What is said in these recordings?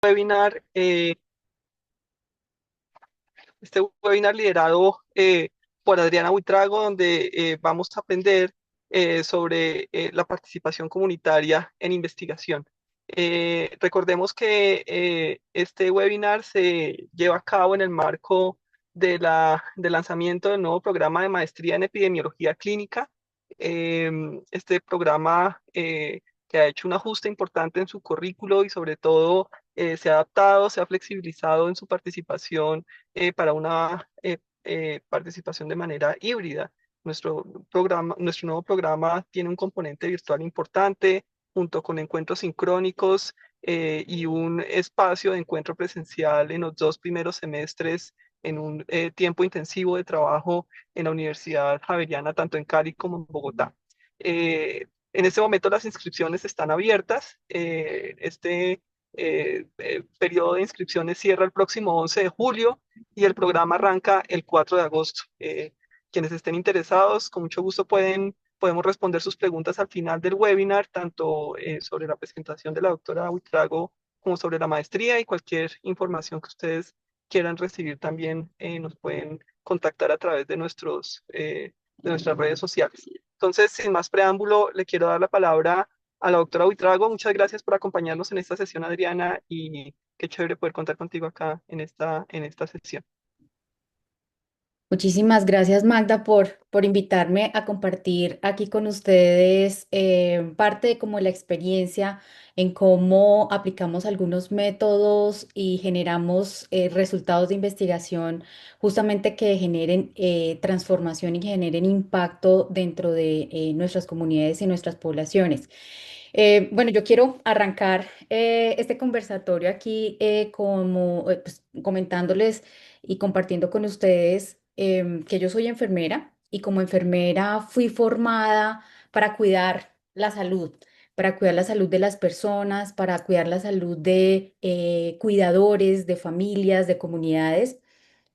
webinar, este webinar liderado por Adriana Buitrago, donde vamos a aprender sobre la participación comunitaria en investigación. Recordemos que este webinar se lleva a cabo en el marco del lanzamiento del nuevo programa de maestría en epidemiología clínica. Este programa que ha hecho un ajuste importante en su currículo y sobre todo se ha adaptado, se ha flexibilizado en su participación para una participación de manera híbrida. Nuestro nuevo programa tiene un componente virtual importante, junto con encuentros sincrónicos y un espacio de encuentro presencial en los dos primeros semestres en un tiempo intensivo de trabajo en la Universidad Javeriana, tanto en Cali como en Bogotá. En este momento las inscripciones están abiertas. Periodo de inscripciones cierra el próximo 11 de julio y el programa arranca el 4 de agosto. Quienes estén interesados, con mucho gusto podemos responder sus preguntas al final del webinar, tanto sobre la presentación de la doctora Buitrago como sobre la maestría, y cualquier información que ustedes quieran recibir también nos pueden contactar a través de nuestras redes sociales. Entonces, sin más preámbulo, le quiero dar la palabra a la doctora Buitrago. Muchas gracias por acompañarnos en esta sesión, Adriana, y qué chévere poder contar contigo acá en esta sesión. Muchísimas gracias, Magda, por invitarme a compartir aquí con ustedes parte de como la experiencia en cómo aplicamos algunos métodos y generamos resultados de investigación justamente que generen transformación y generen impacto dentro de nuestras comunidades y nuestras poblaciones. Bueno, yo quiero arrancar este conversatorio aquí pues, comentándoles y compartiendo con ustedes que yo soy enfermera y como enfermera fui formada para cuidar para cuidar la salud de las personas, para cuidar la salud de cuidadores, de familias, de comunidades.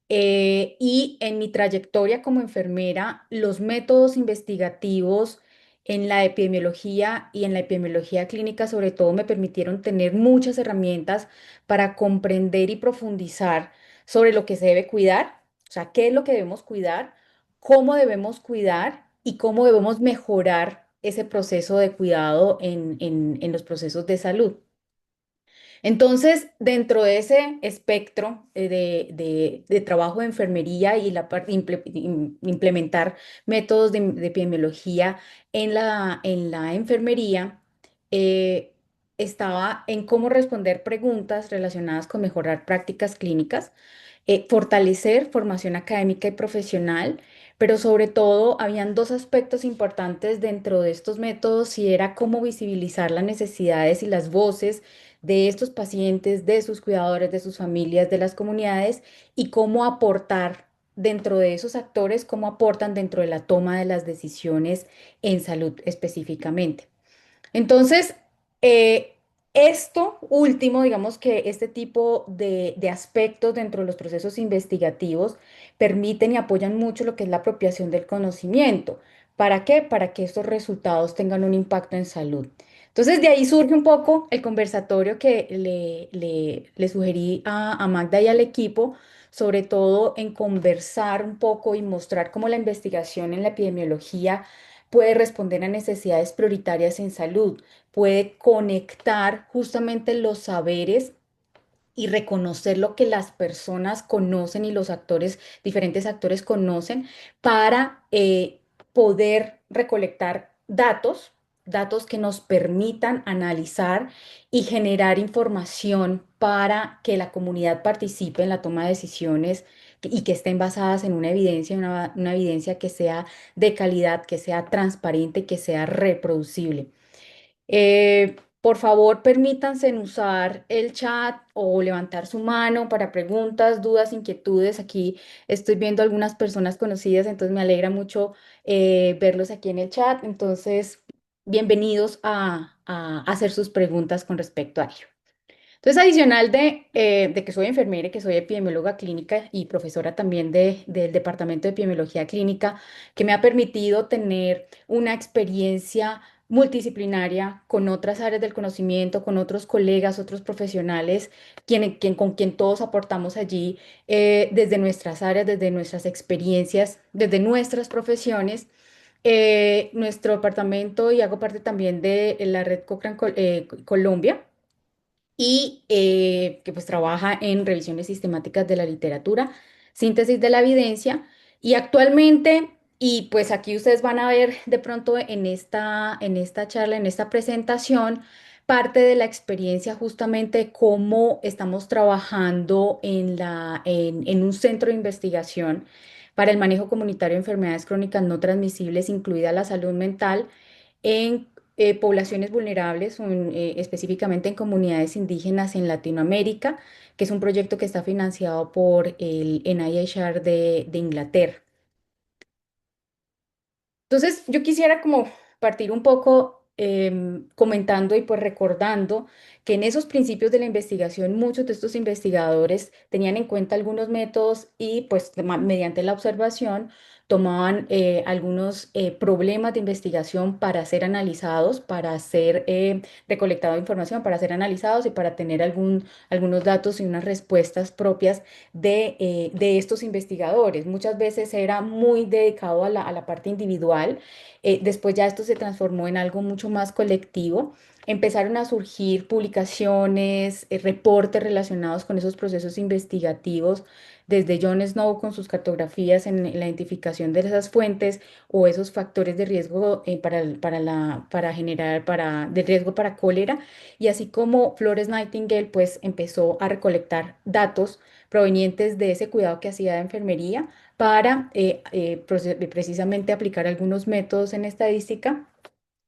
Y en mi trayectoria como enfermera, los métodos investigativos en la epidemiología y en la epidemiología clínica sobre todo me permitieron tener muchas herramientas para comprender y profundizar sobre lo que se debe cuidar, o sea, qué es lo que debemos cuidar, cómo debemos cuidar y cómo debemos mejorar ese proceso de cuidado en los procesos de salud. Entonces, dentro de ese espectro de trabajo de enfermería y implementar métodos de epidemiología en la enfermería, eh, estaba en cómo responder preguntas relacionadas con mejorar prácticas clínicas, fortalecer formación académica y profesional, pero sobre todo habían dos aspectos importantes dentro de estos métodos y era cómo visibilizar las necesidades y las voces de estos pacientes, de sus cuidadores, de sus familias, de las comunidades y cómo aportar dentro de esos actores, cómo aportan dentro de la toma de las decisiones en salud específicamente. Entonces, eh, esto último, digamos que este tipo de aspectos dentro de los procesos investigativos permiten y apoyan mucho lo que es la apropiación del conocimiento. ¿Para qué? Para que estos resultados tengan un impacto en salud. Entonces, de ahí surge un poco el conversatorio que le sugerí a Magda y al equipo, sobre todo en conversar un poco y mostrar cómo la investigación en la epidemiología puede responder a necesidades prioritarias en salud, puede conectar justamente los saberes y reconocer lo que las personas conocen y los actores, diferentes actores conocen para poder recolectar datos que nos permitan analizar y generar información para que la comunidad participe en la toma de decisiones y que estén basadas en una evidencia que sea de calidad, que sea transparente, que sea reproducible. Por favor, permítanse en usar el chat o levantar su mano para preguntas, dudas, inquietudes. Aquí estoy viendo algunas personas conocidas, entonces me alegra mucho verlos aquí en el chat. Entonces, bienvenidos a hacer sus preguntas con respecto a ello. Entonces, adicional de que soy enfermera, y que soy epidemióloga clínica y profesora también del Departamento de Epidemiología Clínica, que me ha permitido tener una experiencia multidisciplinaria con otras áreas del conocimiento, con otros colegas, otros profesionales, con quien todos aportamos allí desde nuestras áreas, desde nuestras experiencias, desde nuestras profesiones. Nuestro departamento, y hago parte también de la red Cochrane Colombia, y que pues trabaja en revisiones sistemáticas de la literatura, síntesis de la evidencia, y actualmente, y pues aquí ustedes van a ver de pronto en esta charla, en esta presentación, parte de la experiencia justamente de cómo estamos trabajando en un centro de investigación para el manejo comunitario de enfermedades crónicas no transmisibles, incluida la salud mental, en poblaciones vulnerables, específicamente en comunidades indígenas en Latinoamérica, que es un proyecto que está financiado por el NIHR de Inglaterra. Entonces, yo quisiera como partir un poco comentando y pues recordando que en esos principios de la investigación muchos de estos investigadores tenían en cuenta algunos métodos y pues mediante la observación tomaban algunos problemas de investigación para ser analizados, para ser recolectada información, para ser analizados y para tener algunos datos y unas respuestas propias de estos investigadores. Muchas veces era muy dedicado a la parte individual. Después ya esto se transformó en algo mucho más colectivo. Empezaron a surgir publicaciones, reportes relacionados con esos procesos investigativos, desde John Snow con sus cartografías en la identificación de esas fuentes o esos factores de riesgo para generar, de riesgo para cólera, y así como Flores Nightingale pues empezó a recolectar datos provenientes de ese cuidado que hacía de enfermería para precisamente aplicar algunos métodos en estadística,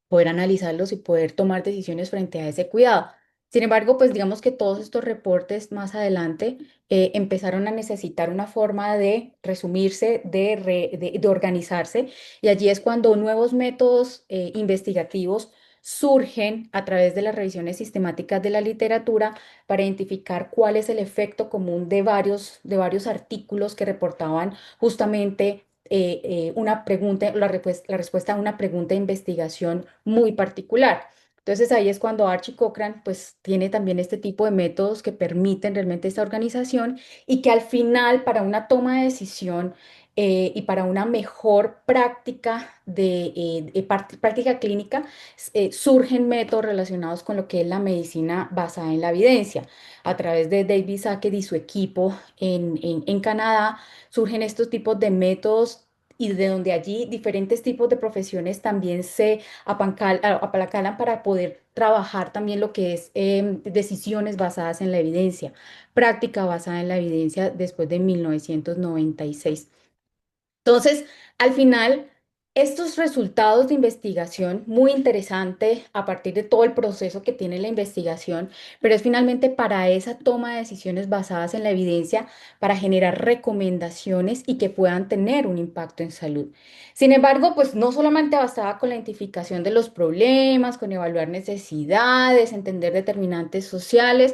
poder analizarlos y poder tomar decisiones frente a ese cuidado. Sin embargo, pues digamos que todos estos reportes más adelante empezaron a necesitar una forma de resumirse, de organizarse, y allí es cuando nuevos métodos investigativos surgen a través de las revisiones sistemáticas de la literatura para identificar cuál es el efecto común de varios artículos que reportaban justamente una pregunta, la respuesta a una pregunta de investigación muy particular. Entonces ahí es cuando Archie Cochrane pues tiene también este tipo de métodos que permiten realmente esta organización, y que al final para una toma de decisión y para una mejor práctica práctica clínica surgen métodos relacionados con lo que es la medicina basada en la evidencia. A través de David Sackett y su equipo en Canadá surgen estos tipos de métodos, y de donde allí diferentes tipos de profesiones también se apalancan para poder trabajar también lo que es decisiones basadas en la evidencia, práctica basada en la evidencia después de 1996. Entonces, al final, estos resultados de investigación, muy interesante a partir de todo el proceso que tiene la investigación, pero es finalmente para esa toma de decisiones basadas en la evidencia, para generar recomendaciones y que puedan tener un impacto en salud. Sin embargo, pues no solamente bastaba con la identificación de los problemas, con evaluar necesidades, entender determinantes sociales,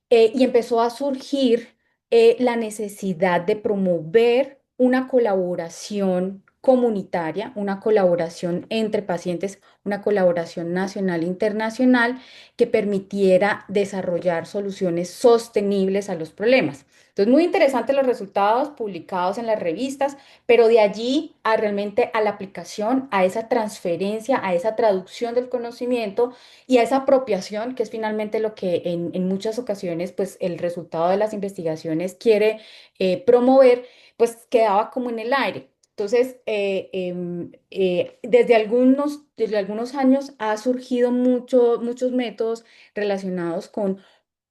y empezó a surgir la necesidad de promover una colaboración comunitaria, una colaboración entre pacientes, una colaboración nacional e internacional que permitiera desarrollar soluciones sostenibles a los problemas. Entonces, muy interesantes los resultados publicados en las revistas, pero de allí a realmente a la aplicación, a esa transferencia, a esa traducción del conocimiento y a esa apropiación, que es finalmente lo que en muchas ocasiones, pues el resultado de las investigaciones quiere promover, pues quedaba como en el aire. Entonces, desde algunos años ha surgido muchos métodos relacionados con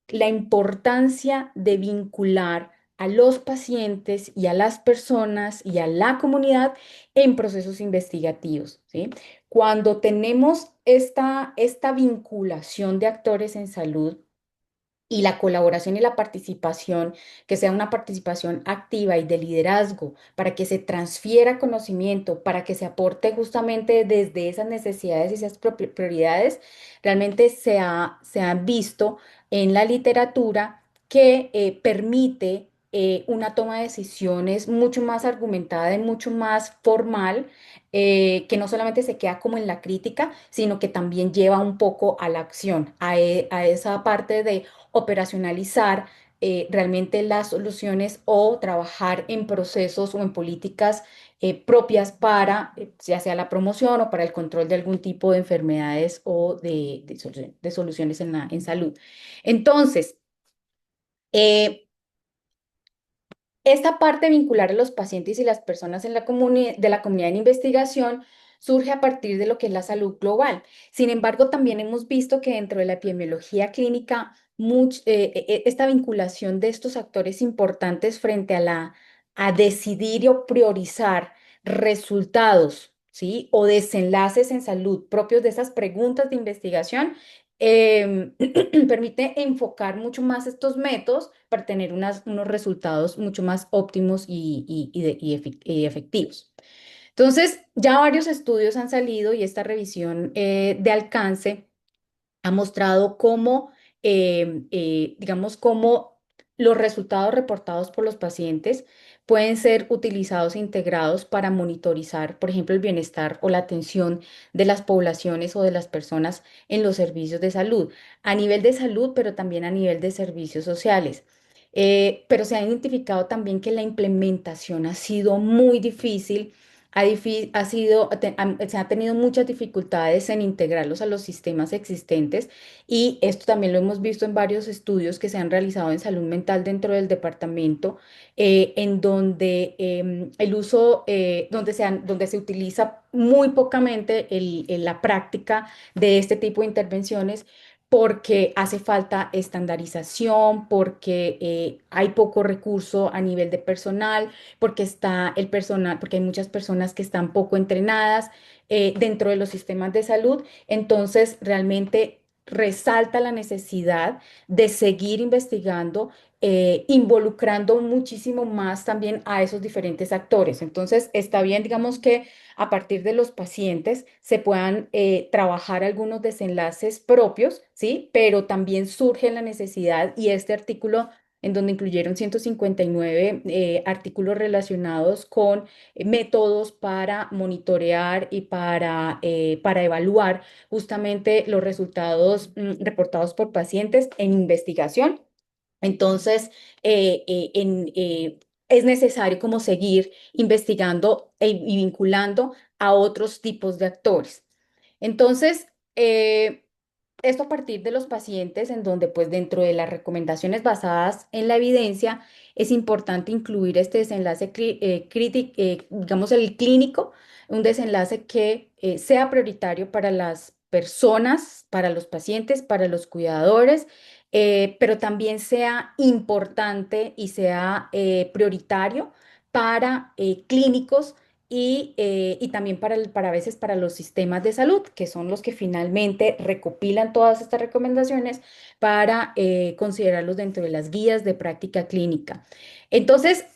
la importancia de vincular a los pacientes y a las personas y a la comunidad en procesos investigativos, ¿sí? Cuando tenemos esta vinculación de actores en salud y la colaboración y la participación, que sea una participación activa y de liderazgo, para que se transfiera conocimiento, para que se aporte justamente desde esas necesidades y esas prioridades, realmente se ha visto en la literatura que permite una toma de decisiones mucho más argumentada y mucho más formal, que no solamente se queda como en la crítica, sino que también lleva un poco a la acción, a esa parte de operacionalizar realmente las soluciones o trabajar en procesos o en políticas propias para, ya sea la promoción o para el control de algún tipo de enfermedades o de soluciones en salud. Entonces, eh, esta parte vincular a los pacientes y las personas en de la comunidad en investigación surge a partir de lo que es la salud global. Sin embargo, también hemos visto que dentro de la epidemiología clínica, esta vinculación de estos actores importantes frente a a decidir o priorizar resultados, ¿sí? O desenlaces en salud propios de esas preguntas de investigación, permite enfocar mucho más estos métodos para tener unos resultados mucho más óptimos y efectivos. Entonces, ya varios estudios han salido y esta revisión de alcance ha mostrado cómo, digamos, cómo los resultados reportados por los pacientes pueden ser utilizados e integrados para monitorizar, por ejemplo, el bienestar o la atención de las poblaciones o de las personas en los servicios de salud, a nivel de salud, pero también a nivel de servicios sociales. Pero se ha identificado también que la implementación ha sido muy difícil. Ha sido, se ha tenido muchas dificultades en integrarlos a los sistemas existentes y esto también lo hemos visto en varios estudios que se han realizado en salud mental dentro del departamento, en donde el uso, donde se utiliza muy pocamente la práctica de este tipo de intervenciones, porque hace falta estandarización, porque hay poco recurso a nivel de personal, porque está el personal, porque hay muchas personas que están poco entrenadas dentro de los sistemas de salud. Entonces, realmente resalta la necesidad de seguir investigando, involucrando muchísimo más también a esos diferentes actores. Entonces, está bien, digamos que a partir de los pacientes se puedan trabajar algunos desenlaces propios, ¿sí? Pero también surge la necesidad y este artículo en donde incluyeron 159 artículos relacionados con métodos para monitorear y para evaluar justamente los resultados reportados por pacientes en investigación. Entonces, es necesario como seguir investigando y vinculando a otros tipos de actores. Entonces, esto a partir de los pacientes, en donde pues dentro de las recomendaciones basadas en la evidencia, es importante incluir este desenlace, digamos el clínico, un desenlace que sea prioritario para las personas, para los pacientes, para los cuidadores, pero también sea importante y sea prioritario para clínicos y también para a veces para los sistemas de salud, que son los que finalmente recopilan todas estas recomendaciones para considerarlos dentro de las guías de práctica clínica. Entonces,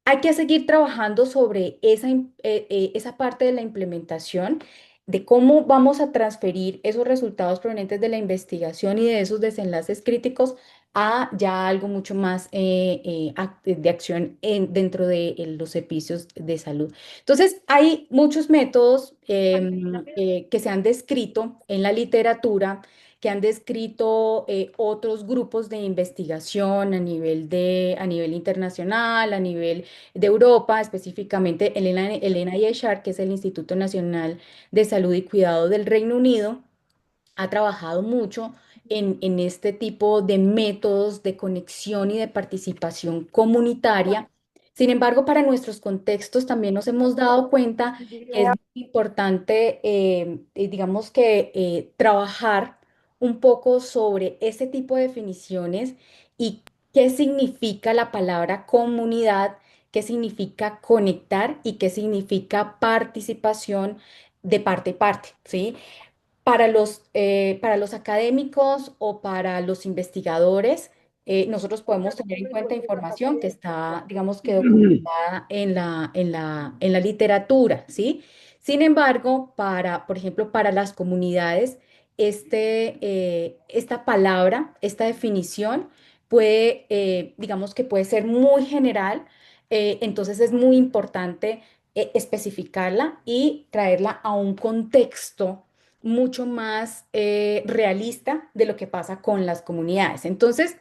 hay que seguir trabajando sobre esa parte de la implementación, de cómo vamos a transferir esos resultados provenientes de la investigación y de esos desenlaces críticos a ya algo mucho más de acción dentro de los servicios de salud. Entonces, hay muchos métodos que se han descrito en la literatura, que han descrito otros grupos de investigación a nivel internacional, a nivel de Europa, específicamente el NIHR, que es el Instituto Nacional de Salud y Cuidado del Reino Unido, ha trabajado mucho en este tipo de métodos de conexión y de participación comunitaria. Sin embargo, para nuestros contextos también nos hemos dado cuenta que es muy importante, digamos que, trabajar un poco sobre ese tipo de definiciones y qué significa la palabra comunidad, qué significa conectar y qué significa participación de parte y parte, ¿sí? Para los académicos o para los investigadores, nosotros podemos tener en cuenta información que está, digamos que documentada en la literatura, ¿sí? Sin embargo, por ejemplo, para las comunidades, esta palabra, esta definición, puede, digamos que puede ser muy general, entonces es muy importante especificarla y traerla a un contexto mucho más realista de lo que pasa con las comunidades. Entonces,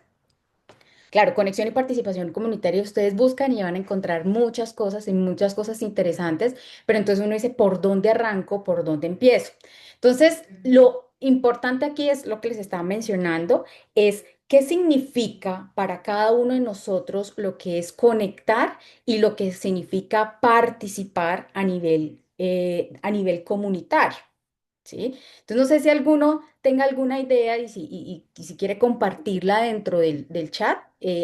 claro, conexión y participación comunitaria ustedes buscan y van a encontrar muchas cosas y muchas cosas interesantes, pero entonces uno dice, ¿por dónde arranco? ¿Por dónde empiezo? Entonces, lo importante aquí es lo que les estaba mencionando, es qué significa para cada uno de nosotros lo que es conectar y lo que significa participar a nivel comunitario. ¿Sí? Entonces, no sé si alguno tenga alguna idea y si quiere compartirla dentro del chat,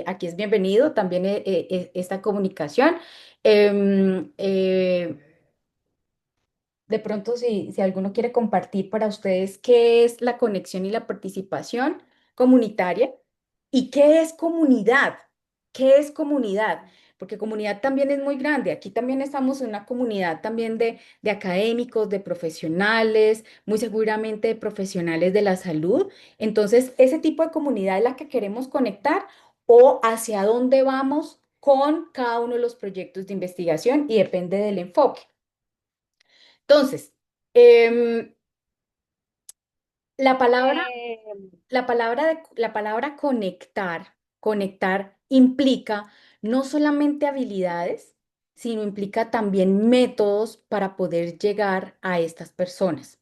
aquí es bienvenido también esta comunicación. Em, eh, de pronto, si alguno quiere compartir para ustedes qué es la conexión y la participación comunitaria y qué es comunidad, qué es comunidad, porque comunidad también es muy grande. Aquí también estamos en una comunidad también de académicos, de profesionales, muy seguramente de profesionales de la salud. Entonces, ese tipo de comunidad es la que queremos conectar o hacia dónde vamos con cada uno de los proyectos de investigación y depende del enfoque. Entonces, em, la palabra, Eh, la palabra conectar, conectar implica no solamente habilidades, sino implica también métodos para poder llegar a estas personas.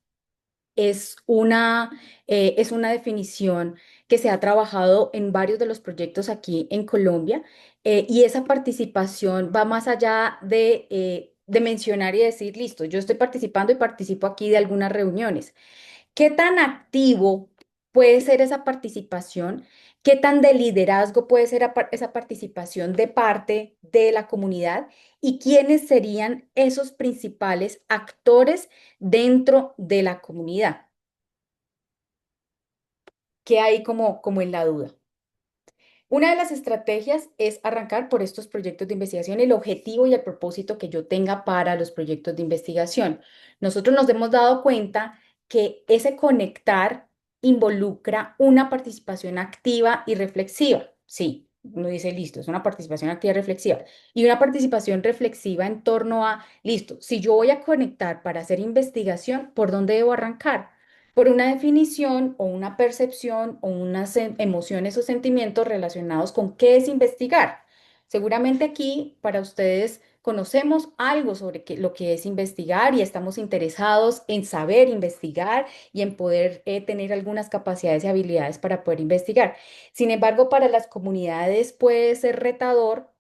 Es es una definición que se ha trabajado en varios de los proyectos aquí en Colombia, y esa participación va más allá de mencionar y decir, listo, yo estoy participando y participo aquí de algunas reuniones. ¿Qué tan activo puede ser esa participación? ¿Qué tan de liderazgo puede ser esa participación de parte de la comunidad? ¿Y quiénes serían esos principales actores dentro de la comunidad? ¿Qué hay como en la duda? Una de las estrategias es arrancar por estos proyectos de investigación, el objetivo y el propósito que yo tenga para los proyectos de investigación. Nosotros nos hemos dado cuenta que ese conectar involucra una participación activa y reflexiva. Sí, uno dice, listo, es una participación activa y reflexiva. Y una participación reflexiva en torno a, listo, si yo voy a conectar para hacer investigación, ¿por dónde debo arrancar? Por una definición o una percepción o unas emociones o sentimientos relacionados con qué es investigar. Seguramente aquí para ustedes conocemos algo sobre lo que es investigar y estamos interesados en saber investigar y en poder tener algunas capacidades y habilidades para poder investigar. Sin embargo, para las comunidades puede ser retador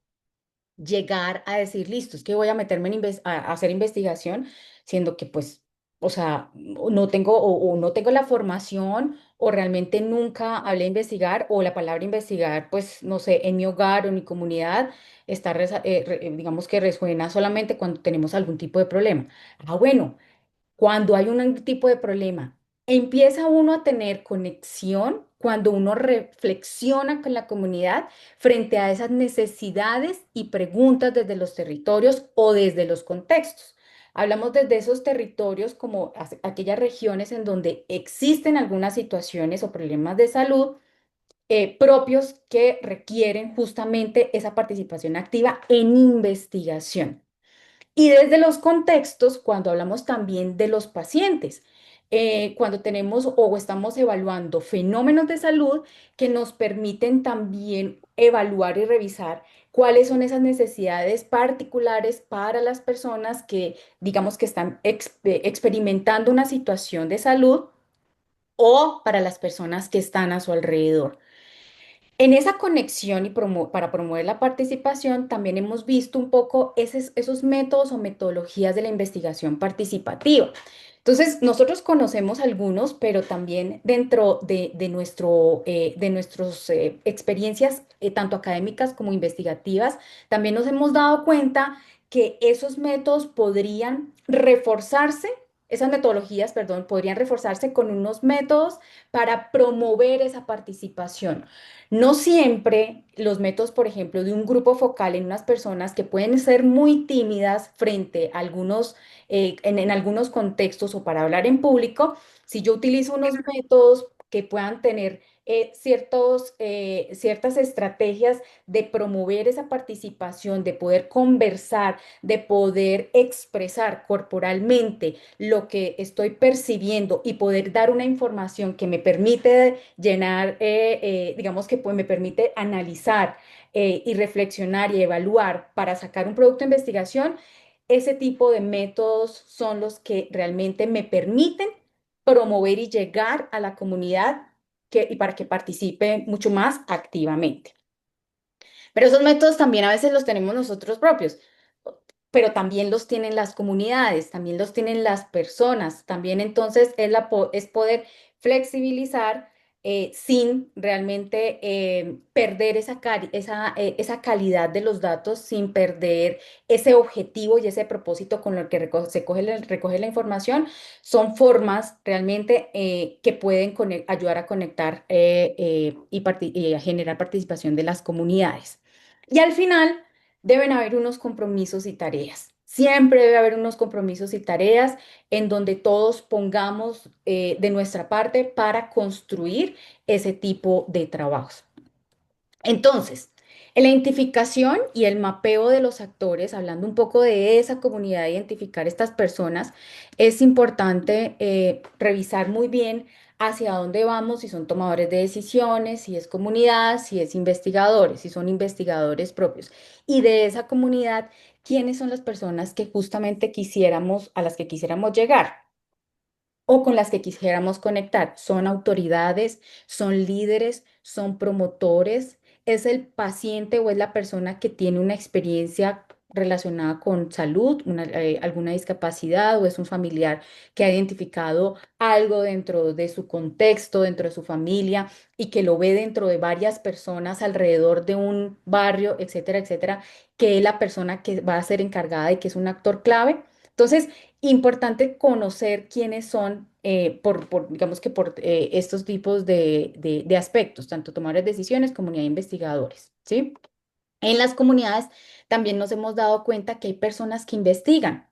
llegar a decir, listo, es que voy a meterme a hacer investigación, siendo que pues, o sea, no tengo o no tengo la formación o realmente nunca hablé de investigar o la palabra investigar, pues, no sé, en mi hogar o en mi comunidad está, digamos que resuena solamente cuando tenemos algún tipo de problema. Ah, bueno. Cuando hay un tipo de problema, empieza uno a tener conexión cuando uno reflexiona con la comunidad frente a esas necesidades y preguntas desde los territorios o desde los contextos. Hablamos desde esos territorios como aquellas regiones en donde existen algunas situaciones o problemas de salud propios que requieren justamente esa participación activa en investigación. Y desde los contextos, cuando hablamos también de los pacientes, cuando tenemos o estamos evaluando fenómenos de salud que nos permiten también evaluar y revisar cuáles son esas necesidades particulares para las personas que, digamos, que están experimentando una situación de salud o para las personas que están a su alrededor. En esa conexión y para promover la participación, también hemos visto un poco esos métodos o metodologías de la investigación participativa. Entonces, nosotros conocemos algunos, pero también dentro de nuestras experiencias, tanto académicas como investigativas, también nos hemos dado cuenta que esos métodos podrían reforzarse, esas metodologías, perdón, podrían reforzarse con unos métodos para promover esa participación. No siempre los métodos, por ejemplo, de un grupo focal en unas personas que pueden ser muy tímidas frente a algunos, en algunos contextos o para hablar en público, si yo utilizo unos métodos que puedan tener ciertas estrategias de promover esa participación, de poder conversar, de poder expresar corporalmente lo que estoy percibiendo y poder dar una información que me permite llenar, digamos que pues, me permite analizar y reflexionar y evaluar para sacar un producto de investigación, ese tipo de métodos son los que realmente me permiten promover y llegar a la comunidad y para que participe mucho más activamente. Pero esos métodos también a veces los tenemos nosotros propios, pero también los tienen las comunidades, también los tienen las personas, también entonces es poder flexibilizar sin realmente perder esa calidad de los datos, sin perder ese objetivo y ese propósito con el que recoge la información. Son formas realmente que pueden ayudar a conectar y a generar participación de las comunidades. Y al final deben haber unos compromisos y tareas. Siempre debe haber unos compromisos y tareas en donde todos pongamos de nuestra parte para construir ese tipo de trabajos. Entonces, en la identificación y el mapeo de los actores, hablando un poco de esa comunidad, identificar estas personas, es importante revisar muy bien hacia dónde vamos, si son tomadores de decisiones, si es comunidad, si es investigadores, si son investigadores propios. Y de esa comunidad, ¿quiénes son las personas que justamente a las que quisiéramos llegar? O con las que quisiéramos conectar. Son autoridades, son líderes, son promotores, es el paciente o es la persona que tiene una experiencia relacionada con salud, alguna discapacidad o es un familiar que ha identificado algo dentro de su contexto, dentro de su familia y que lo ve dentro de varias personas alrededor de un barrio, etcétera, etcétera, que es la persona que va a ser encargada y que es un actor clave. Entonces, importante conocer quiénes son digamos que por estos tipos de aspectos, tanto tomadores de decisiones, comunidad de investigadores, ¿sí? En las comunidades también nos hemos dado cuenta que hay personas que investigan.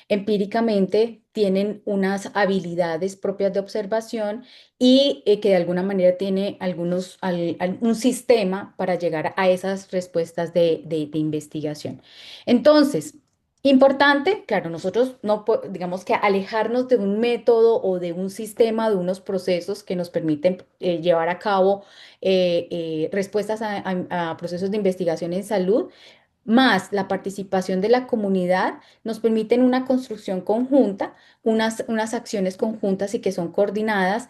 Empíricamente tienen unas habilidades propias de observación y que de alguna manera tiene un sistema para llegar a esas respuestas de investigación. Entonces, importante, claro, nosotros no, digamos que alejarnos de un método o de un sistema, de unos procesos que nos permiten llevar a cabo respuestas a procesos de investigación en salud, más la participación de la comunidad, nos permiten una construcción conjunta, unas acciones conjuntas y que son coordinadas,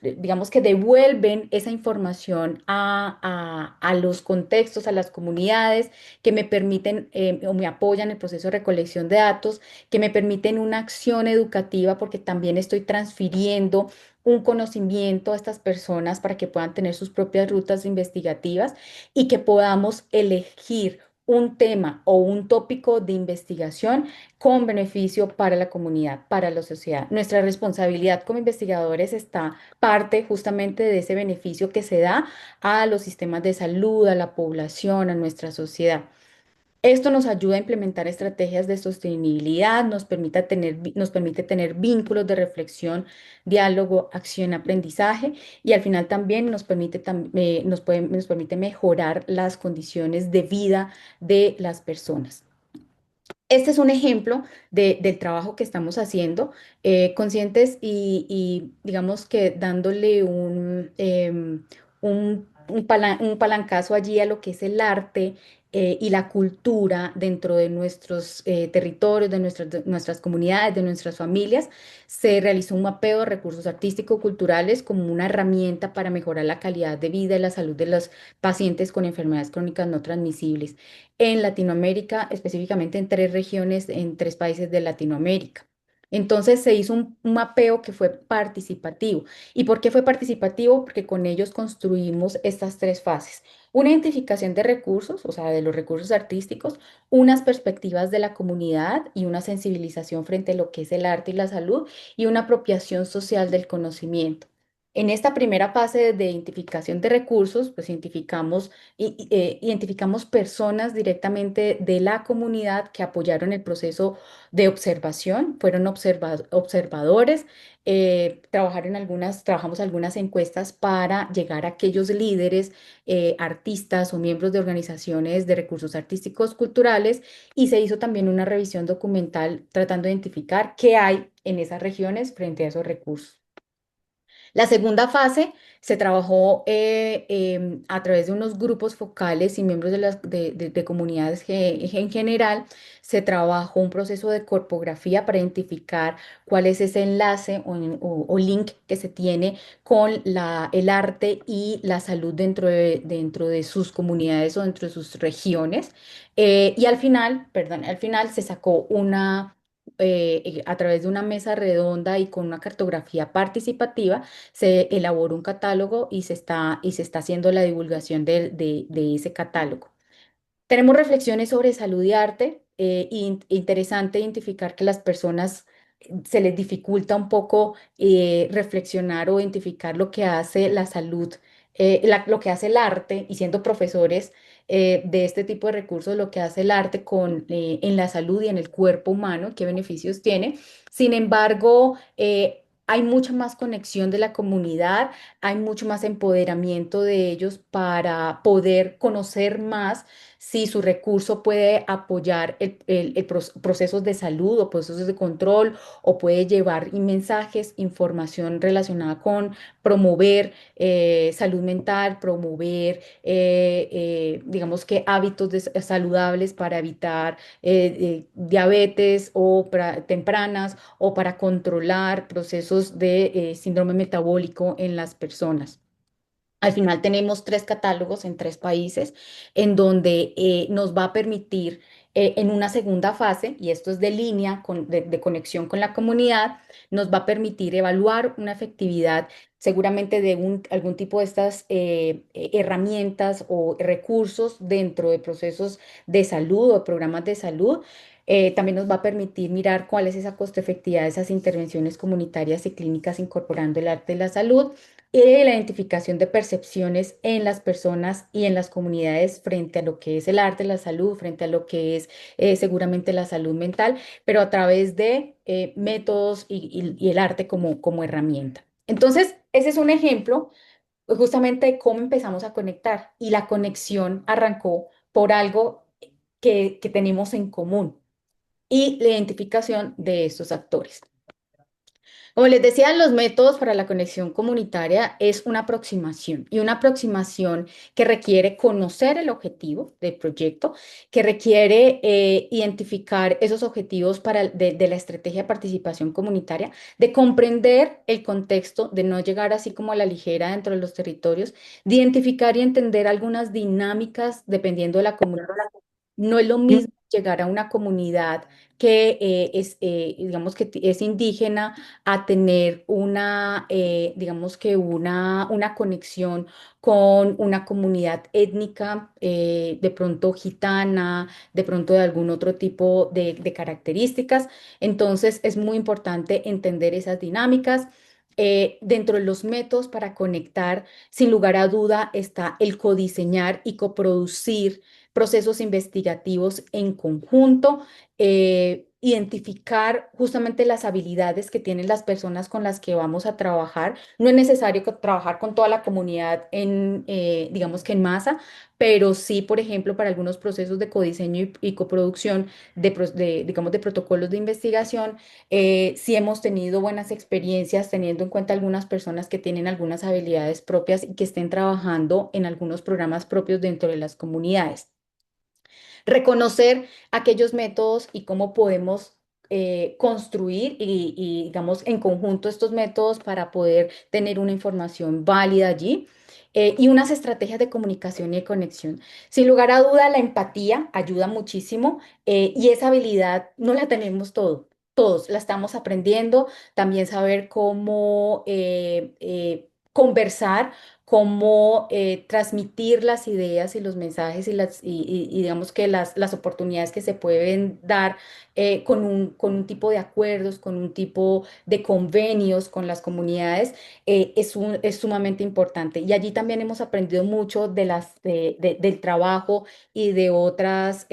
digamos que devuelven esa información a los contextos, a las comunidades, que me permiten o me apoyan en el proceso de recolección de datos, que me permiten una acción educativa porque también estoy transfiriendo un conocimiento a estas personas para que puedan tener sus propias rutas investigativas y que podamos elegir un tema o un tópico de investigación con beneficio para la comunidad, para la sociedad. Nuestra responsabilidad como investigadores está parte justamente de ese beneficio que se da a los sistemas de salud, a la población, a nuestra sociedad. Esto nos ayuda a implementar estrategias de sostenibilidad, nos permite tener vínculos de reflexión, diálogo, acción, aprendizaje y al final también nos permite mejorar las condiciones de vida de las personas. Este es un ejemplo del trabajo que estamos haciendo, conscientes y digamos que dándole un palancazo allí a lo que es el arte y la cultura dentro de nuestros territorios, de nuestras comunidades, de nuestras familias. Se realizó un mapeo de recursos artístico-culturales como una herramienta para mejorar la calidad de vida y la salud de los pacientes con enfermedades crónicas no transmisibles en Latinoamérica, específicamente en tres regiones, en tres países de Latinoamérica. Entonces se hizo un mapeo que fue participativo. ¿Y por qué fue participativo? Porque con ellos construimos estas tres fases. Una identificación de recursos, o sea, de los recursos artísticos, unas perspectivas de la comunidad y una sensibilización frente a lo que es el arte y la salud y una apropiación social del conocimiento. En esta primera fase de identificación de recursos, pues identificamos personas directamente de la comunidad que apoyaron el proceso de observación, fueron observadores, trabajamos algunas encuestas para llegar a aquellos líderes, artistas o miembros de organizaciones de recursos artísticos culturales, y se hizo también una revisión documental tratando de identificar qué hay en esas regiones frente a esos recursos. La segunda fase se trabajó a través de unos grupos focales y miembros de comunidades en general. Se trabajó un proceso de corpografía para identificar cuál es ese enlace o link que se tiene con el arte y la salud dentro de sus comunidades o dentro de sus regiones. Y al final, perdón, al final se sacó a través de una mesa redonda y con una cartografía participativa, se elaboró un catálogo y se está haciendo la divulgación de ese catálogo. Tenemos reflexiones sobre salud y arte. Interesante identificar que las personas se les dificulta un poco reflexionar o identificar lo que hace la salud, lo que hace el arte, y siendo profesores de este tipo de recursos, lo que hace el arte en la salud y en el cuerpo humano, qué beneficios tiene. Sin embargo, hay mucha más conexión de la comunidad, hay mucho más empoderamiento de ellos para poder conocer más si su recurso puede apoyar procesos de salud o procesos de control, o puede llevar mensajes, información relacionada con promover salud mental, promover, digamos que hábitos saludables para evitar diabetes tempranas, o para controlar procesos de síndrome metabólico en las personas. Al final tenemos tres catálogos en tres países en donde nos va a permitir en una segunda fase, y esto es de línea de conexión con la comunidad, nos va a permitir evaluar una efectividad seguramente de algún tipo de estas herramientas o recursos dentro de procesos de salud o programas de salud. También nos va a permitir mirar cuál es esa costo efectividad de esas intervenciones comunitarias y clínicas incorporando el arte de la salud, y la identificación de percepciones en las personas y en las comunidades frente a lo que es el arte, la salud, frente a lo que es seguramente la salud mental, pero a través de métodos y el arte como herramienta. Entonces, ese es un ejemplo justamente de cómo empezamos a conectar, y la conexión arrancó por algo que tenemos en común, y la identificación de estos actores. Como les decía, los métodos para la conexión comunitaria es una aproximación, y una aproximación que requiere conocer el objetivo del proyecto, que requiere identificar esos objetivos de la estrategia de participación comunitaria, de comprender el contexto, de no llegar así como a la ligera dentro de los territorios, de identificar y entender algunas dinámicas dependiendo de la comunidad. No es lo mismo llegar a una comunidad que digamos que es indígena, a tener digamos que una conexión con una comunidad étnica, de pronto gitana, de pronto de algún otro tipo de características. Entonces es muy importante entender esas dinámicas. Dentro de los métodos para conectar, sin lugar a duda, está el codiseñar y coproducir procesos investigativos en conjunto, identificar justamente las habilidades que tienen las personas con las que vamos a trabajar. No es necesario trabajar con toda la comunidad digamos que en masa, pero sí, por ejemplo, para algunos procesos de codiseño y coproducción digamos, de protocolos de investigación, sí hemos tenido buenas experiencias teniendo en cuenta algunas personas que tienen algunas habilidades propias y que estén trabajando en algunos programas propios dentro de las comunidades. Reconocer aquellos métodos y cómo podemos construir digamos, en conjunto estos métodos para poder tener una información válida allí. Y unas estrategias de comunicación y de conexión. Sin lugar a duda, la empatía ayuda muchísimo, y esa habilidad no la tenemos todos la estamos aprendiendo. También saber conversar, cómo transmitir las ideas y los mensajes y digamos que las oportunidades que se pueden dar con un tipo de acuerdos, con un tipo de convenios con las comunidades, es sumamente importante. Y allí también hemos aprendido mucho del trabajo y de otras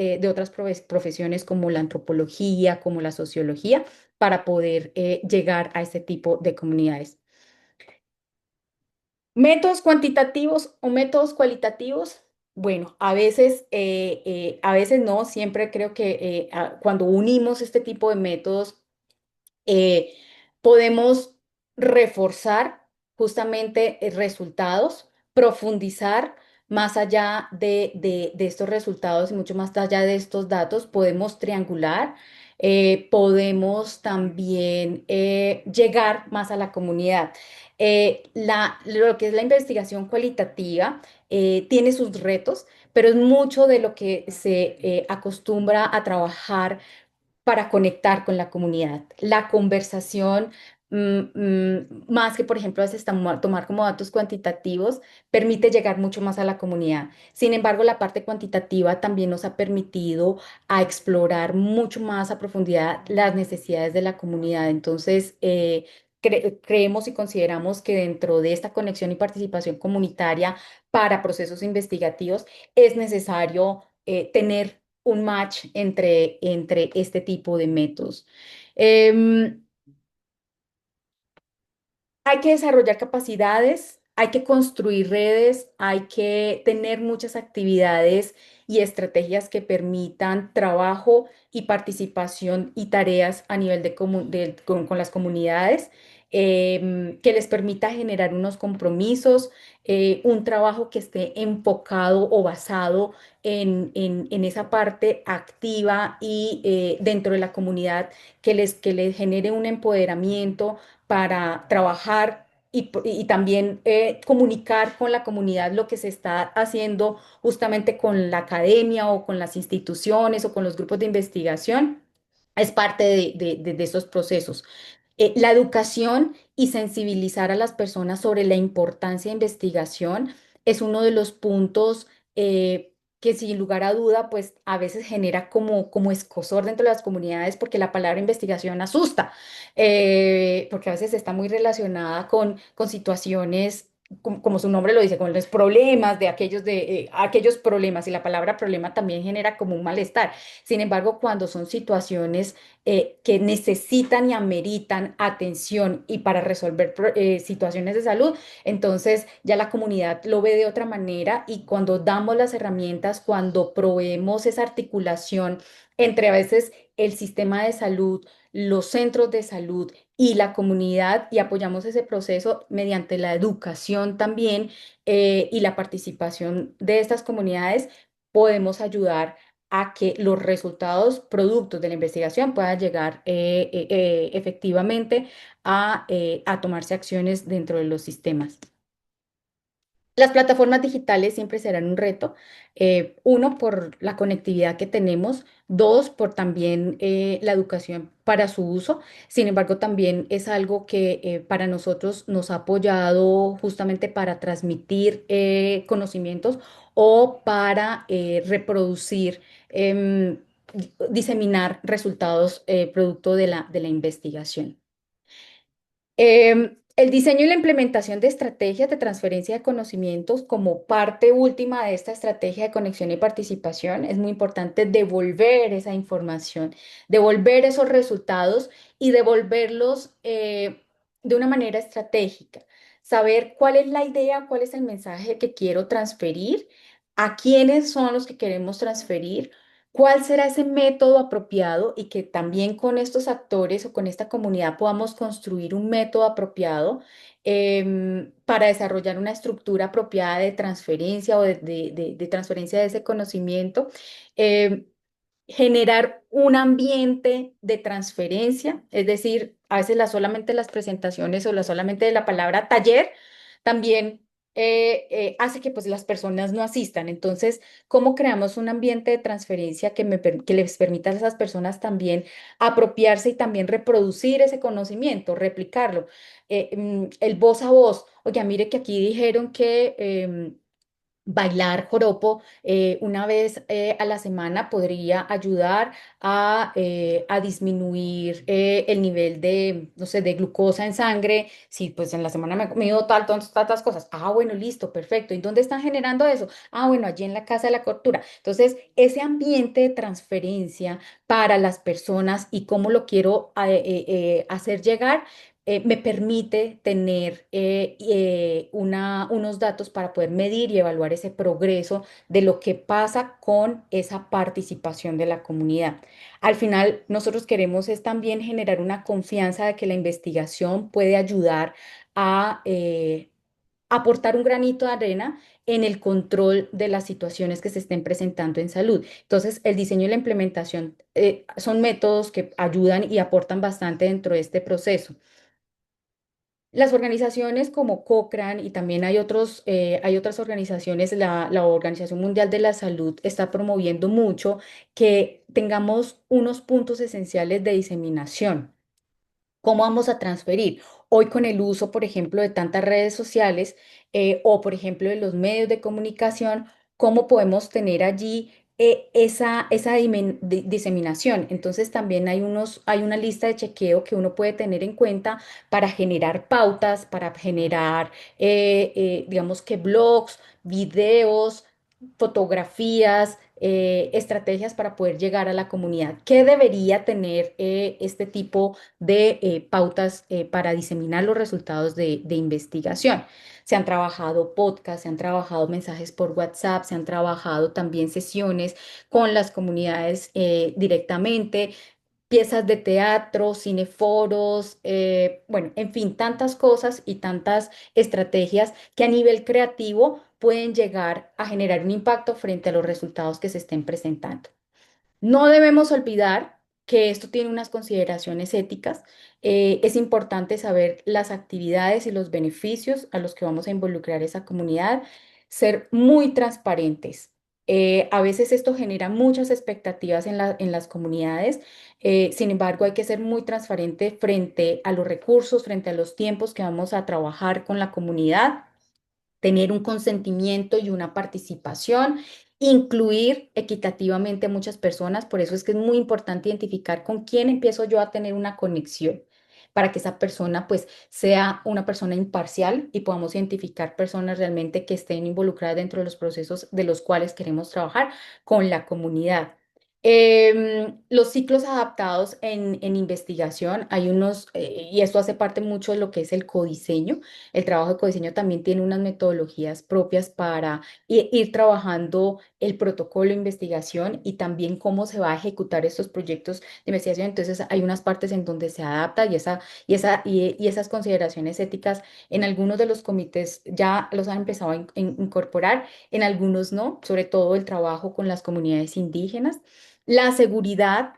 profesiones como la antropología, como la sociología, para poder llegar a ese tipo de comunidades. Métodos cuantitativos o métodos cualitativos. Bueno, a veces no, siempre creo que cuando unimos este tipo de métodos, eh, podemos reforzar justamente resultados, profundizar más allá de estos resultados y mucho más allá de estos datos, podemos triangular, podemos también llegar más a la comunidad. Lo que es la investigación cualitativa tiene sus retos, pero es mucho de lo que se acostumbra a trabajar para conectar con la comunidad. La conversación, más que, por ejemplo, a veces tomar como datos cuantitativos, permite llegar mucho más a la comunidad. Sin embargo, la parte cuantitativa también nos ha permitido a explorar mucho más a profundidad las necesidades de la comunidad. Entonces, creemos y consideramos que dentro de esta conexión y participación comunitaria para procesos investigativos es necesario tener un match entre este tipo de métodos. Em, Hay que desarrollar capacidades, hay que construir redes, hay que tener muchas actividades y estrategias que permitan trabajo y participación y tareas a nivel con las comunidades, que les permita generar unos compromisos, un trabajo que esté enfocado o basado en esa parte activa y dentro de la comunidad que les genere un empoderamiento para trabajar y también comunicar con la comunidad lo que se está haciendo justamente con la academia o con las instituciones o con los grupos de investigación. Es parte de esos procesos. La educación y sensibilizar a las personas sobre la importancia de investigación es uno de los puntos que sin lugar a duda, pues a veces genera como escozor dentro de las comunidades porque la palabra investigación asusta, porque a veces está muy relacionada con situaciones. Como su nombre lo dice, con los problemas de aquellos problemas, y la palabra problema también genera como un malestar. Sin embargo, cuando son situaciones que necesitan y ameritan atención y para resolver situaciones de salud, entonces ya la comunidad lo ve de otra manera, y cuando damos las herramientas, cuando proveemos esa articulación entre a veces el sistema de salud, los centros de salud y la comunidad, y apoyamos ese proceso mediante la educación también y la participación de estas comunidades, podemos ayudar a que los resultados, productos de la investigación puedan llegar efectivamente a tomarse acciones dentro de los sistemas. Las plataformas digitales siempre serán un reto, uno por la conectividad que tenemos, dos por también la educación para su uso. Sin embargo, también es algo que para nosotros nos ha apoyado justamente para transmitir conocimientos o para reproducir, diseminar resultados producto de la investigación. El diseño y la implementación de estrategias de transferencia de conocimientos como parte última de esta estrategia de conexión y participación. Es muy importante devolver esa información, devolver esos resultados y devolverlos de una manera estratégica. Saber cuál es la idea, cuál es el mensaje que quiero transferir, a quiénes son los que queremos transferir. ¿Cuál será ese método apropiado? Y que también con estos actores o con esta comunidad podamos construir un método apropiado para desarrollar una estructura apropiada de transferencia o de transferencia de ese conocimiento. em, Generar un ambiente de transferencia, es decir, a veces solamente las presentaciones o solamente la palabra taller también. hace que pues las personas no asistan. Entonces, ¿cómo creamos un ambiente de transferencia que les permita a esas personas también apropiarse y también reproducir ese conocimiento, replicarlo? El voz a voz. Oye, mire que aquí dijeron que bailar joropo una vez a la semana podría ayudar a disminuir el nivel de, no sé, de glucosa en sangre. Si pues en la semana me he comido tantas cosas. Ah, bueno, listo, perfecto. ¿Y dónde están generando eso? Ah, bueno, allí en la casa de la cultura. Entonces, ese ambiente de transferencia para las personas y cómo lo quiero hacer llegar me permite tener unos datos para poder medir y evaluar ese progreso de lo que pasa con esa participación de la comunidad. Al final, nosotros queremos es también generar una confianza de que la investigación puede ayudar a aportar un granito de arena en el control de las situaciones que se estén presentando en salud. Entonces, el diseño y la implementación son métodos que ayudan y aportan bastante dentro de este proceso. Las organizaciones como Cochrane y también hay otras organizaciones, la Organización Mundial de la Salud está promoviendo mucho que tengamos unos puntos esenciales de diseminación. ¿Cómo vamos a transferir? Hoy con el uso, por ejemplo, de tantas redes sociales o, por ejemplo, de los medios de comunicación, ¿cómo podemos tener allí esa diseminación? Entonces también hay una lista de chequeo que uno puede tener en cuenta para generar pautas, para generar, digamos que blogs, videos, fotografías, estrategias para poder llegar a la comunidad. ¿Qué debería tener este tipo de pautas para diseminar los resultados de investigación? Se han trabajado podcasts, se han trabajado mensajes por WhatsApp, se han trabajado también sesiones con las comunidades directamente, piezas de teatro, cineforos, bueno, en fin, tantas cosas y tantas estrategias que a nivel creativo pueden llegar a generar un impacto frente a los resultados que se estén presentando. No debemos olvidar que esto tiene unas consideraciones éticas. Es importante saber las actividades y los beneficios a los que vamos a involucrar esa comunidad, ser muy transparentes. A veces esto genera muchas expectativas en las comunidades. Sin embargo, hay que ser muy transparente frente a los recursos, frente a los tiempos que vamos a trabajar con la comunidad, tener un consentimiento y una participación, incluir equitativamente a muchas personas. Por eso es que es muy importante identificar con quién empiezo yo a tener una conexión, para que esa persona pues sea una persona imparcial y podamos identificar personas realmente que estén involucradas dentro de los procesos de los cuales queremos trabajar con la comunidad. Los ciclos adaptados en investigación, hay unos, y esto hace parte mucho de lo que es el codiseño. El trabajo de codiseño también tiene unas metodologías propias para ir trabajando el protocolo de investigación y también cómo se va a ejecutar estos proyectos de investigación. Entonces, hay unas partes en donde se adapta y esas consideraciones éticas en algunos de los comités ya los han empezado a incorporar, en algunos no, sobre todo el trabajo con las comunidades indígenas. La seguridad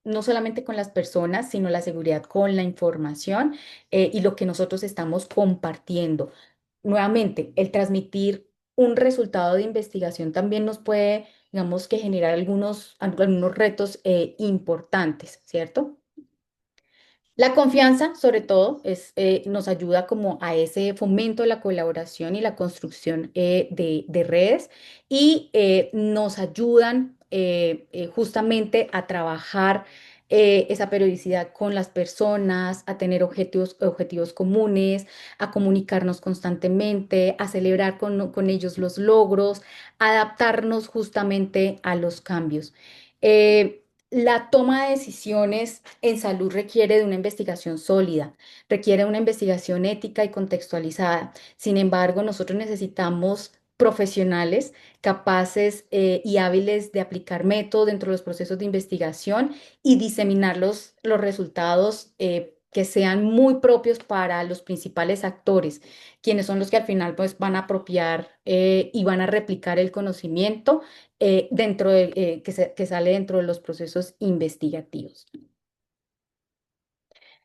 no solamente con las personas, sino la seguridad con la información y lo que nosotros estamos compartiendo. Nuevamente, el transmitir un resultado de investigación también nos puede, digamos que generar algunos retos importantes, ¿cierto? La confianza, sobre todo, nos ayuda como a ese fomento de la colaboración y la construcción de redes y nos ayudan justamente a trabajar esa periodicidad con las personas, a tener objetivos comunes, a comunicarnos constantemente, a celebrar con ellos los logros, adaptarnos justamente a los cambios. La toma de decisiones en salud requiere de una investigación sólida, requiere una investigación ética y contextualizada. Sin embargo, nosotros necesitamos profesionales capaces y hábiles de aplicar métodos dentro de los procesos de investigación y diseminar los resultados que sean muy propios para los principales actores, quienes son los que al final pues, van a apropiar y van a replicar el conocimiento que sale dentro de los procesos investigativos.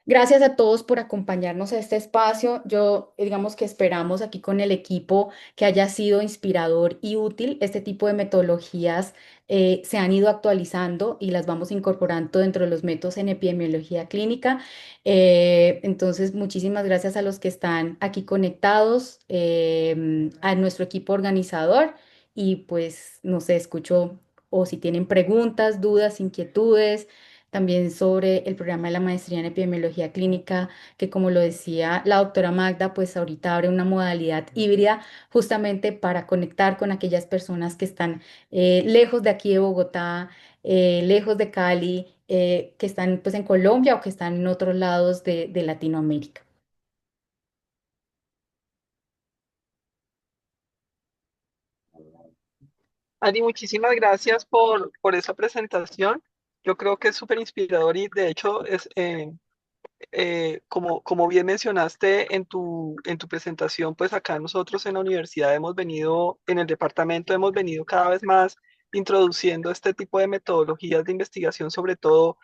Gracias a todos por acompañarnos a este espacio. Yo, digamos que esperamos aquí con el equipo que haya sido inspirador y útil. Este tipo de metodologías se han ido actualizando y las vamos incorporando dentro de los métodos en epidemiología clínica. Entonces, muchísimas gracias a los que están aquí conectados, a nuestro equipo organizador y pues, no sé, escucho o si tienen preguntas, dudas, inquietudes también sobre el programa de la maestría en epidemiología clínica, que como lo decía la doctora Magda, pues ahorita abre una modalidad híbrida justamente para conectar con aquellas personas que están lejos de aquí de Bogotá, lejos de Cali, que están pues en Colombia o que están en otros lados de Latinoamérica. Adi, muchísimas gracias por esa presentación. Yo creo que es súper inspirador y de hecho como bien mencionaste en tu presentación, pues acá nosotros en la universidad hemos venido, en el departamento hemos venido cada vez más introduciendo este tipo de metodologías de investigación, sobre todo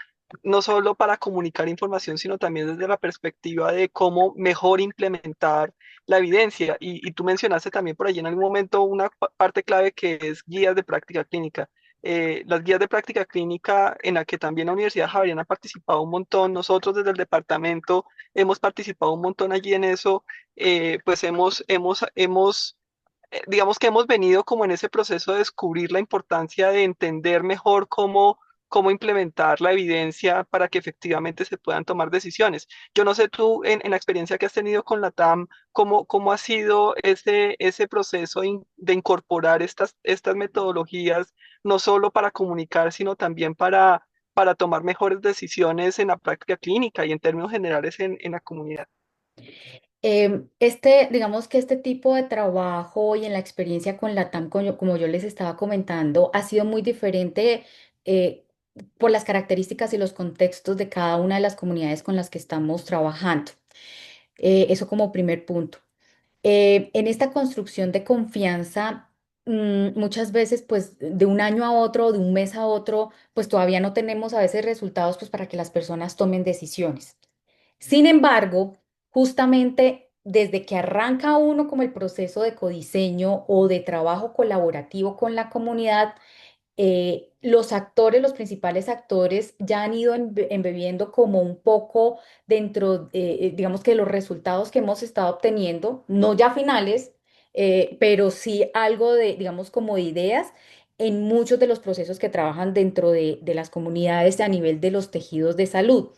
no solo para comunicar información, sino también desde la perspectiva de cómo mejor implementar la evidencia. Y tú mencionaste también por allí en algún momento una parte clave que es guías de práctica clínica. Las guías de práctica clínica en la que también la Universidad Javeriana ha participado un montón, nosotros desde el departamento hemos participado un montón allí en eso, pues digamos que hemos venido como en ese proceso de descubrir la importancia de entender mejor cómo implementar la evidencia para que efectivamente se puedan tomar decisiones. Yo no sé tú, en la experiencia que has tenido con la TAM, cómo ha sido ese proceso de incorporar estas metodologías, no solo para comunicar, sino también para tomar mejores decisiones en la práctica clínica y en términos generales en la comunidad. Digamos que este tipo de trabajo y en la experiencia con la TAM, como yo les estaba comentando, ha sido muy diferente eh, por las características y los contextos de cada una de las comunidades con las que estamos trabajando. Eso como primer punto. En esta construcción de confianza, muchas veces, pues de un año a otro, de un mes a otro, pues todavía no tenemos a veces resultados, pues para que las personas tomen decisiones. Sin embargo, justamente desde que arranca uno como el proceso de codiseño o de trabajo colaborativo con la comunidad, los actores, los principales actores, ya han ido embebiendo como un poco dentro, digamos que de los resultados que hemos estado obteniendo, no ya finales, pero sí algo de, digamos, como de ideas en muchos de los procesos que trabajan dentro de las comunidades a nivel de los tejidos de salud.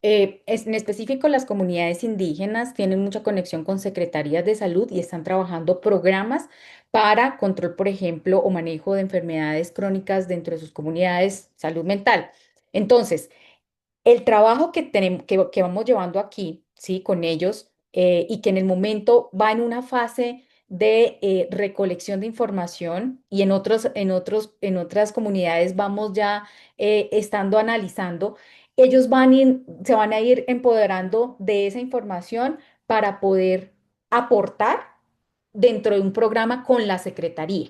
En específico, las comunidades indígenas tienen mucha conexión con secretarías de salud y están trabajando programas para control, por ejemplo, o manejo de enfermedades crónicas dentro de sus comunidades, salud mental. Entonces, el trabajo que tenemos, que vamos llevando aquí, sí, con ellos, y que en el momento va en una fase de recolección de información y en otras comunidades vamos ya estando analizando, ellos se van a ir empoderando de esa información para poder aportar dentro de un programa con la secretaría.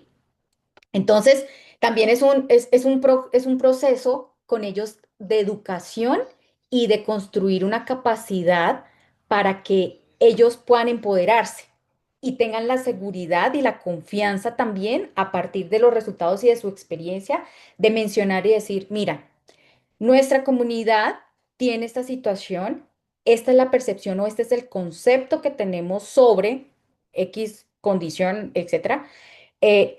Entonces, también es un proceso con ellos de educación y de construir una capacidad para que ellos puedan empoderarse y tengan la seguridad y la confianza también a partir de los resultados y de su experiencia de mencionar y decir, mira, nuestra comunidad tiene esta situación, esta es la percepción o este es el concepto que tenemos sobre X condición, etcétera.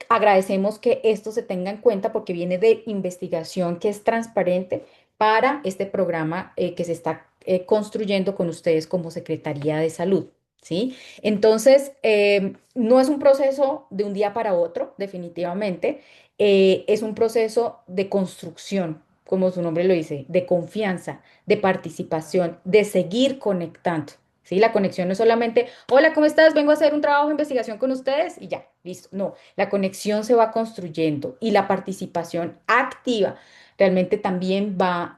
Agradecemos que esto se tenga en cuenta porque viene de investigación que es transparente para este programa que se está construyendo con ustedes como Secretaría de Salud, ¿sí? Entonces, no es un proceso de un día para otro, definitivamente, es un proceso de construcción, como su nombre lo dice, de confianza, de participación, de seguir conectando. ¿Sí? La conexión no es solamente, hola, ¿cómo estás? Vengo a hacer un trabajo de investigación con ustedes y ya, listo. No, la conexión se va construyendo y la participación activa realmente también va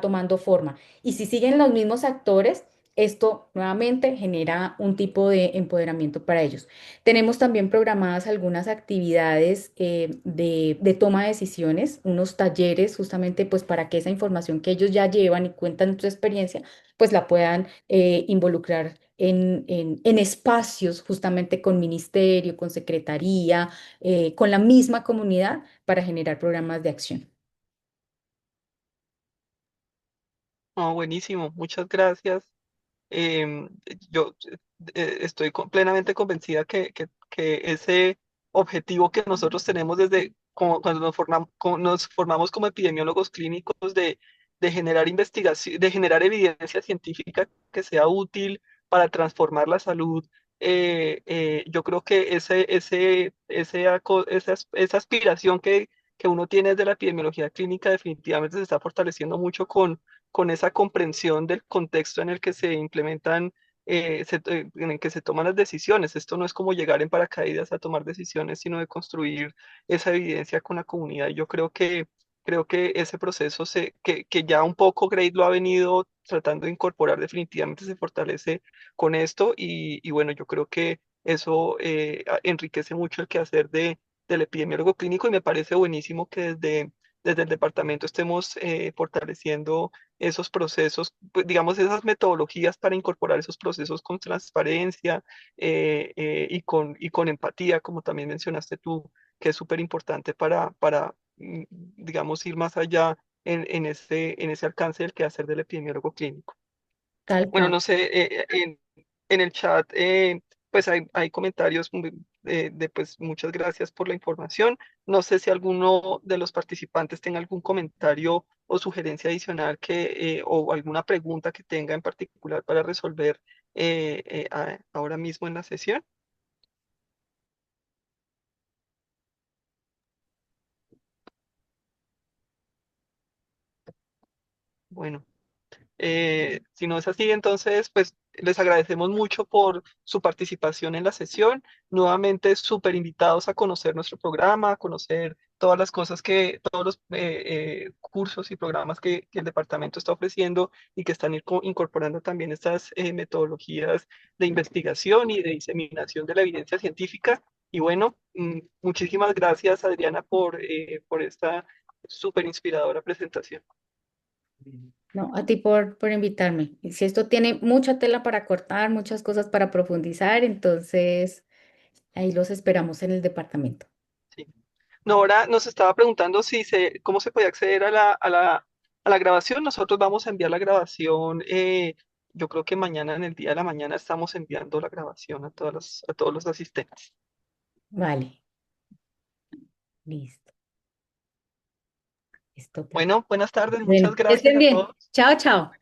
tomando forma. Y si siguen los mismos actores, Esto nuevamente genera un tipo de empoderamiento para ellos. Tenemos también programadas algunas actividades de toma de decisiones, unos talleres justamente pues para que esa información que ellos ya llevan y cuentan su experiencia, pues la puedan involucrar en espacios justamente con ministerio, con secretaría, con la misma comunidad para generar programas de acción. No, buenísimo, muchas gracias. Em, yo estoy plenamente convencida que ese objetivo que nosotros tenemos desde cuando nos formamos como epidemiólogos clínicos de generar investigación, de generar evidencia científica que sea útil para transformar la salud, yo creo que esa aspiración que uno tiene desde la epidemiología clínica definitivamente se está fortaleciendo mucho con esa comprensión del contexto en el que se implementan, en el que se toman las decisiones. Esto no es como llegar en paracaídas a tomar decisiones, sino de construir esa evidencia con la comunidad. Y yo creo que ese proceso que ya un poco Grade lo ha venido tratando de incorporar, definitivamente se fortalece con esto. Y bueno, yo creo que eso enriquece mucho el quehacer del epidemiólogo clínico y me parece buenísimo que desde el departamento estemos fortaleciendo esos procesos, pues, digamos, esas metodologías para incorporar esos procesos con transparencia y con empatía, como también mencionaste tú, que es súper importante digamos, ir más allá en ese alcance del quehacer del epidemiólogo clínico. Tal Bueno, cual. no sé, en el chat, pues hay comentarios pues muchas gracias por la información. No sé si alguno de los participantes tenga algún comentario o sugerencia adicional o alguna pregunta que tenga en particular para resolver ahora mismo en la sesión. Bueno. Si no es así, entonces, pues les agradecemos mucho por su participación en la sesión. Nuevamente, súper invitados a conocer nuestro programa, a conocer todas las cosas todos los cursos y programas que el departamento está ofreciendo y que están incorporando también estas metodologías de investigación y de diseminación de la evidencia científica. Y bueno, muchísimas gracias, Adriana, por esta súper inspiradora presentación. No, a ti por invitarme. Y si esto tiene mucha tela para cortar, muchas cosas para profundizar, entonces ahí los esperamos en el departamento. Sí. Nora nos estaba preguntando cómo se puede acceder a la grabación. Nosotros vamos a enviar la grabación. Yo creo que mañana, en el día de la mañana, estamos enviando la grabación a todos los asistentes. Vale, listo. Esto, perfecto. Bueno, buenas tardes. Muchas Bueno, que gracias estén a bien. todos. Chao, chao.